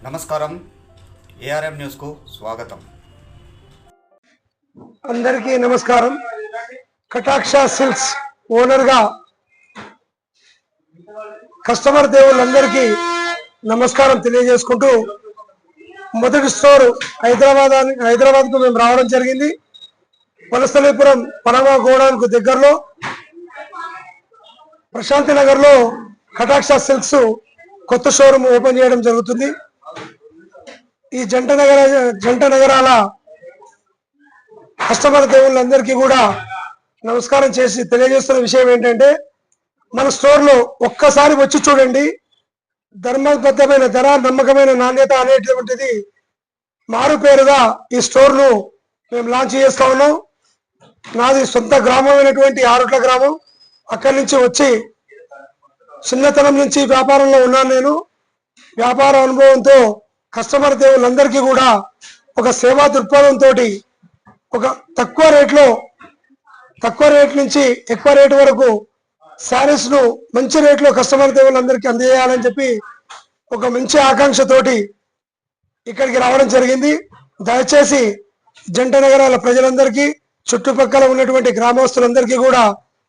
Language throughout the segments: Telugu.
నమస్కారం, ఏఆర్ఎం న్యూస్కు స్వాగతం. అందరికీ నమస్కారం. కటాక్ష సిల్క్స్ ఓనర్గా కస్టమర్ దేవుళ్ళందరికీ నమస్కారం తెలియజేసుకుంటూ, మొదటి స్టోర్ హైదరాబాద్కు మేము రావడం జరిగింది. వలసలీపురం పనమా గోడౌన్కు దగ్గరలో ప్రశాంతి నగర్లో కటాక్ష సిల్క్స్ కొత్త షోరూమ్ ఓపెన్ చేయడం జరుగుతుంది. ఈ జంట నగరాల కస్టమర్ దేవుళ్ళందరికీ కూడా నమస్కారం చేసి తెలియజేస్తున్న విషయం ఏంటంటే, మన స్టోర్లో ఒక్కసారి వచ్చి చూడండి. ధర్మబద్ధమైన ధర, నమ్మకమైన నాణ్యత అనేటువంటిది మారు పేరుగా ఈ స్టోర్ను మేము లాంచ్ చేస్తా ఉన్నాం. నాది సొంత గ్రామమైనటువంటి ఆరుట్ల గ్రామం. అక్కడి నుంచి వచ్చి చిన్నతనం నుంచి వ్యాపారంలో ఉన్నాను. నేను వ్యాపార అనుభవంతో కస్టమర్ దేవుళ్ళందరికీ కూడా ఒక సేవా దృక్పథంతో ఒక తక్కువ రేట్ నుంచి ఎక్కువ రేటు వరకు శారీస్ ను మంచి రేట్లో కస్టమర్ దేవుళ్ళందరికీ అందజేయాలని చెప్పి ఒక మంచి ఆకాంక్షతోటి ఇక్కడికి రావడం జరిగింది. దయచేసి జంట నగరాల ప్రజలందరికీ, చుట్టుపక్కల ఉన్నటువంటి గ్రామస్తులందరికీ కూడా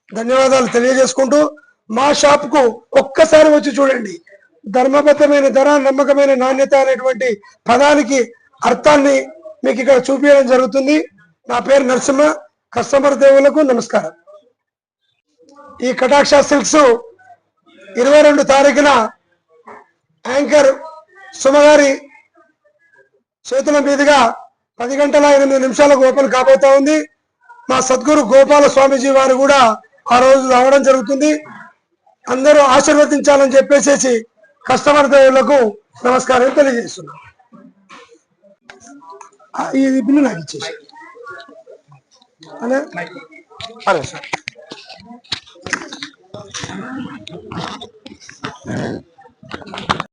ధన్యవాదాలు తెలియజేసుకుంటూ, మా షాప్ కు ఒక్కసారి వచ్చి చూడండి. ధర్మబద్ధమైన ధర, నమ్మకమైన నాణ్యత అనేటువంటి పదానికి అర్థాన్ని మీకు ఇక్కడ చూపించడం జరుగుతుంది. నా పేరు నరసింహ. కస్టమర్ దేవులకు నమస్కారం. ఈ కటాక్ష సిల్క్స్ 22 తారీఖున యాంకర్ సుమగారి చేతుల మీదుగా 10:08 ఓపెన్ కాబోతా ఉంది. మా సద్గురు గోపాల స్వామీజీ వారు కూడా ఆ రోజు రావడం జరుగుతుంది. అందరూ ఆశీర్వదించాలని చెప్పేసి కస్టమర్ దేవుళ్లకు నమస్కారం తెలియజేస్తున్నాం. ఇది బిల్లు నాకు ఇచ్చేసి అనే సార్.